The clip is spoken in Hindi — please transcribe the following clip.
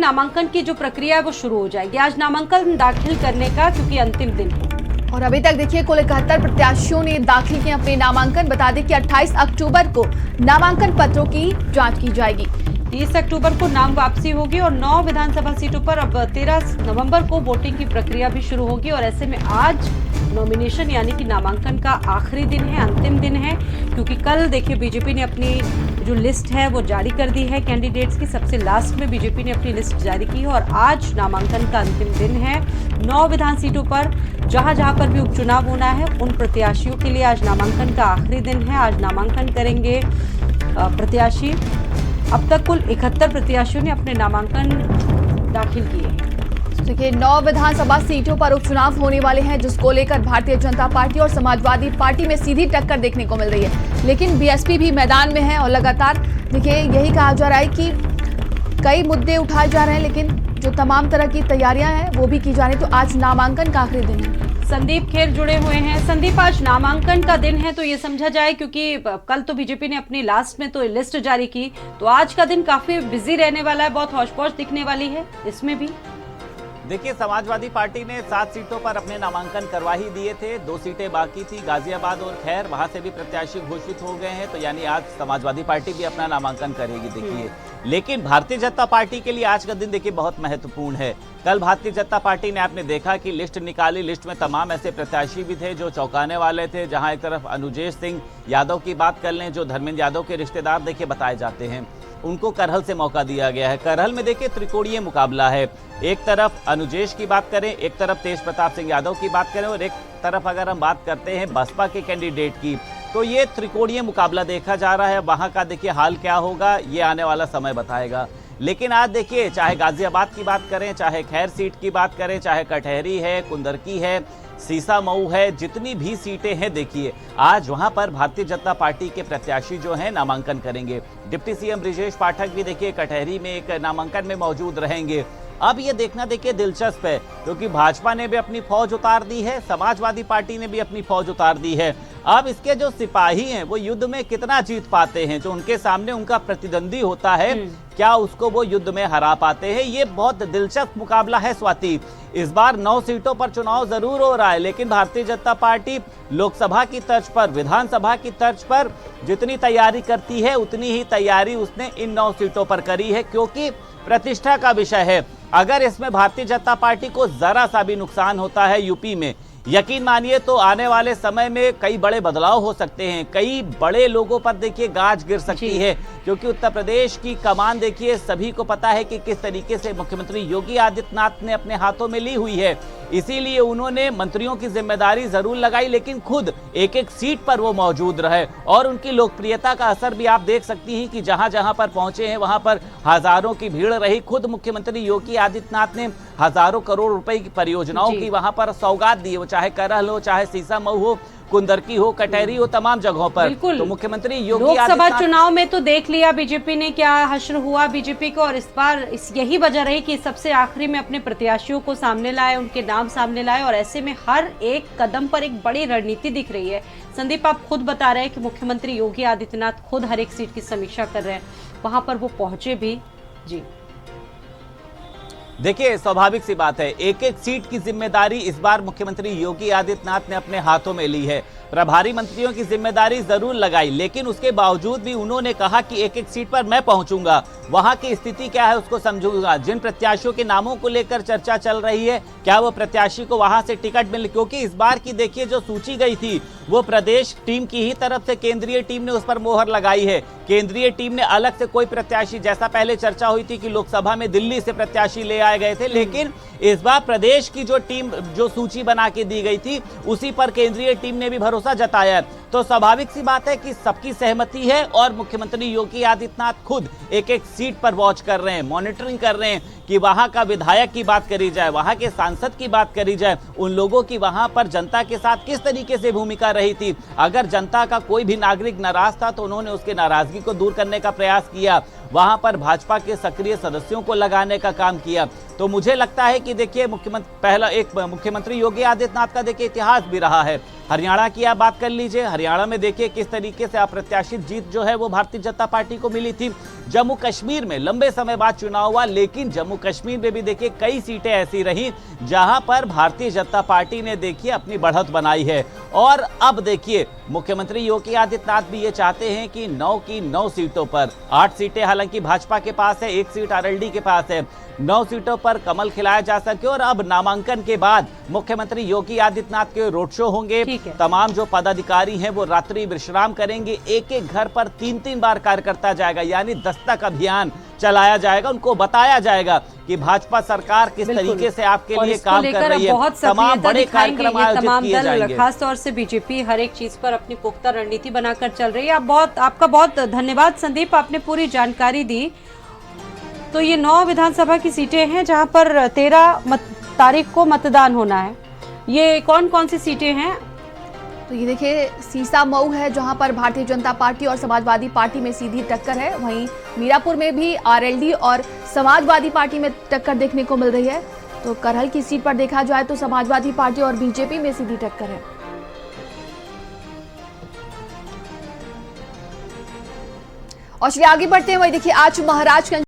नामांकन की जो प्रक्रिया है वो शुरू हो जाएगी। आज नामांकन दाखिल करने का क्योंकि अंतिम दिन है और अभी तक देखिए कुल 71 प्रत्याशियों ने दाखिल किए अपने नामांकन। बता दें कि 28 अक्टूबर को नामांकन पत्रों की जांच की जाएगी। 30 अक्टूबर को नाम वापसी होगी और 9 विधानसभा सीटों पर अब 13 नवंबर को वोटिंग की प्रक्रिया भी शुरू होगी। और ऐसे में आज नॉमिनेशन यानी कि नामांकन का आखिरी दिन है, अंतिम दिन है, क्योंकि कल देखिए बीजेपी ने अपनी जो लिस्ट है वो जारी कर दी है कैंडिडेट्स की। सबसे लास्ट में बीजेपी ने अपनी लिस्ट जारी की है और आज नामांकन का अंतिम दिन है। 9 विधान सीटों पर जहां जहां पर भी उपचुनाव होना है उन प्रत्याशियों के लिए आज नामांकन का आखिरी दिन है। आज नामांकन करेंगे प्रत्याशी। अब तक कुल 71 प्रत्याशियों ने अपने नामांकन दाखिल किए हैं। देखिए 9 विधानसभा सीटों पर उपचुनाव होने वाले हैं, जिसको लेकर भारतीय जनता पार्टी और समाजवादी पार्टी में सीधी टक्कर देखने को मिल रही है। लेकिन बीएसपी भी मैदान में है और लगातार देखिए यही कहा जा रहा है कि कई मुद्दे उठाए जा रहे हैं, लेकिन जो तमाम तरह की तैयारियां हैं वो भी की जा रही है। तो आज नामांकन का आखिरी दिन है। संदीप खेर जुड़े हुए हैं। संदीप, आज नामांकन का दिन है तो ये समझा जाए, क्योंकि कल तो बीजेपी ने अपनी लास्ट में तो लिस्ट जारी की, तो आज का दिन काफी बिजी रहने वाला है, बहुत हौश-पौश दिखने वाली है इसमें भी। देखिए, समाजवादी पार्टी ने 7 सीटों पर अपने नामांकन करवा ही दिए थे, 2 सीटें बाकी थी, गाजियाबाद और खैर, वहां से भी प्रत्याशी घोषित हो गए हैं। तो यानी आज समाजवादी पार्टी भी अपना नामांकन करेगी। देखिए, लेकिन भारतीय जनता पार्टी के लिए आज का दिन देखिए बहुत महत्वपूर्ण है। कल भारतीय जनता पार्टी ने आपने देखा कि लिस्ट निकाली, लिस्ट में तमाम ऐसे प्रत्याशी भी थे जो चौंकाने वाले थे। जहां एक तरफ अनुजेश सिंह यादव की बात कर लें, जो धर्मेंद्र यादव के रिश्तेदार देखिए बताए जाते हैं, उनको करहल से मौका दिया गया है। करहल में देखिए त्रिकोणीय मुकाबला है। एक तरफ अनुजेश की बात करें, एक तरफ तेज प्रताप सिंह यादव की बात करें और एक तरफ अगर हम बात करते हैं बसपा के कैंडिडेट की, तो ये त्रिकोणीय मुकाबला देखा जा रहा है। वहां का देखिए हाल क्या होगा ये आने वाला समय बताएगा। लेकिन आज देखिए, चाहे गाजियाबाद की बात करें, चाहे खैर सीट की बात करें, चाहे कटहरी है, कुंदरकी है, सीसा मऊ है, जितनी भी सीटें हैं, देखिए आज वहां पर भारतीय जनता पार्टी के प्रत्याशी जो हैं नामांकन करेंगे। डिप्टी सीएम ब्रिजेश पाठक भी देखिए कटहरी में एक नामांकन में मौजूद रहेंगे। अब ये देखना देखिए दिलचस्प है, क्योंकि भाजपा ने भी अपनी फौज उतार दी है, समाजवादी पार्टी ने भी अपनी फौज उतार दी है। अब इसके जो सिपाही हैं वो युद्ध में कितना जीत पाते हैं, जो उनके सामने उनका प्रतिद्वंदी होता है, क्या उसको वो युद्ध में हरा पाते हैं। ये बहुत दिलचस्प मुकाबला है स्वाति। इस बार 9 सीटों पर चुनाव जरूर हो रहा है, लेकिन भारतीय जनता पार्टी लोकसभा की तर्ज पर, विधानसभा की तर्ज पर जितनी तैयारी करती है उतनी ही तैयारी उसने इन 9 सीटों पर करी है, क्योंकि प्रतिष्ठा का विषय है। अगर इसमें भारतीय जनता पार्टी को जरा सा भी नुकसान होता है यूपी में, यकीन मानिए तो आने वाले समय में कई बड़े बदलाव हो सकते हैं, कई बड़े लोगों पर देखिए गाज गिर सकती है। क्योंकि उत्तर प्रदेश की कमान देखिए सभी को पता है कि किस तरीके से मुख्यमंत्री योगी आदित्यनाथ ने अपने हाथों में ली हुई है। इसीलिए उन्होंने मंत्रियों की जिम्मेदारी जरूर लगाई, लेकिन खुद एक एक सीट पर वो मौजूद रहे और उनकी लोकप्रियता का असर भी आप देख सकती हैं कि जहां जहां पर पहुंचे हैं वहां पर हजारों की भीड़ रही। खुद मुख्यमंत्री योगी आदित्यनाथ ने हजारों करोड़ रुपए की परियोजनाओं की वहां पर सौगात दी, वो चाहे करहल हो, चाहे सीसा मऊ हो, कुंदरकी हो, कटहरी हो, तमाम जगहों पर। तो मुख्यमंत्री योगी लोकसभा चुनाव में तो देख लिया बीजेपी ने क्या हश्र हुआ बीजेपी को, और इस बार यही वजह रही कि सबसे आखिरी में अपने प्रत्याशियों को सामने लाए, उनके नाम सामने लाए, और ऐसे में हर एक कदम पर एक बड़ी रणनीति दिख रही है। संदीप, आप खुद बता रहे हैं कि मुख्यमंत्री योगी आदित्यनाथ खुद हर एक सीट की समीक्षा कर रहे हैं, वहां पर वो पहुंचे भी। जी देखिए, स्वाभाविक सी बात है, एक एक सीट की जिम्मेदारी इस बार मुख्यमंत्री योगी आदित्यनाथ ने अपने हाथों में ली है। प्रभारी मंत्रियों की जिम्मेदारी जरूर लगाई, लेकिन उसके बावजूद भी उन्होंने कहा कि एक एक सीट पर मैं पहुंचूंगा, वहां की स्थिति क्या है उसको समझूंगा। जिन प्रत्याशियों के नामों को लेकर चर्चा चल रही है, क्या वो प्रत्याशी को वहां से टिकट मिले, क्योंकि इस बार की देखिए जो सूची गई थी वो प्रदेश टीम की ही तरफ से केंद्रीय टीम ने उस पर मोहर लगाई है। केंद्रीय टीम ने अलग से कोई प्रत्याशी, जैसा पहले चर्चा हुई थी कि लोकसभा में दिल्ली से प्रत्याशी ले आए गए थे, लेकिन इस बार प्रदेश की जो टीम जो सूची बना के दी गई थी उसी पर केंद्रीय टीम ने भी भरोसा जताया। तो स्वाभाविक सी बात है कि सबकी सहमति है और मुख्यमंत्री योगी आदित्यनाथ खुद एक एक सीट पर वॉच कर रहे हैं, मॉनिटरिंग कर रहे हैं कि वहां का विधायक की बात करी जाए, वहां के सांसद की बात करी जाए, उन लोगों की वहां पर जनता के साथ किस तरीके से भूमिका रही थी। अगर जनता का कोई भी नागरिक नाराज था तो उन्होंने उसके नाराजगी को दूर करने का प्रयास किया, वहां पर भाजपा के सक्रिय सदस्यों को लगाने का काम किया। तो मुझे लगता है कि देखिए मुख्यमंत्री योगी आदित्यनाथ का देखिए इतिहास भी रहा है। हरियाणा की आप बात कर लीजिए, हरियाणा में देखिए किस तरीके से अप्रत्याशित जीत जो है वो भारतीय जनता पार्टी को मिली थी। जम्मू कश्मीर में लंबे समय बाद चुनाव हुआ, लेकिन जम्मू कश्मीर में भी देखिए कई सीटें ऐसी रही जहां पर भारतीय जनता पार्टी ने देखिए अपनी बढ़त बनाई है। और अब देखिए मुख्यमंत्री योगी आदित्यनाथ भी ये चाहते हैं कि 9 की 9 सीटों पर, 8 सीटें हालांकि भाजपा के पास है, 1 सीट आरएलडी के पास है, 9 सीटों पर कमल खिलाया जा सके। और अब नामांकन के बाद मुख्यमंत्री योगी आदित्यनाथ के रोड शो होंगे, तमाम जो पदाधिकारी हैं वो रात्रि विश्राम करेंगे, एक एक घर पर 3-3 बार कार्यकर्ता जाएगा, यानी दस्तक अभियान चलाया जाएगा, उनको बताया जाएगा कि भाजपा सरकार किस तरीके से आपके लिए काम कर रही है। बहुत तमाम बड़े कार्यक्रम आयोजित किए जाएंगे। खास तौर से बीजेपी हर एक चीज पर अपनी पुख्ता रणनीति बनाकर चल रही है। आपका बहुत धन्यवाद संदीप, आपने पूरी जानकारी दी। तो ये 9 विधानसभा की सीटें हैं जहां पर 13 तारीख को मतदान होना है। ये कौन कौन सी सीटें हैं? तो ये देखिए सीसा मऊ है जहां पर भारतीय जनता पार्टी और समाजवादी पार्टी में सीधी टक्कर है। वहीं मीरापुर में भी आरएलडी और समाजवादी पार्टी में टक्कर देखने को मिल रही है। तो करहल की सीट पर देखा जाए तो समाजवादी पार्टी और बीजेपी में सीधी टक्कर है। और चलिए आगे बढ़ते हैं। वही देखिए आज महाराजगंज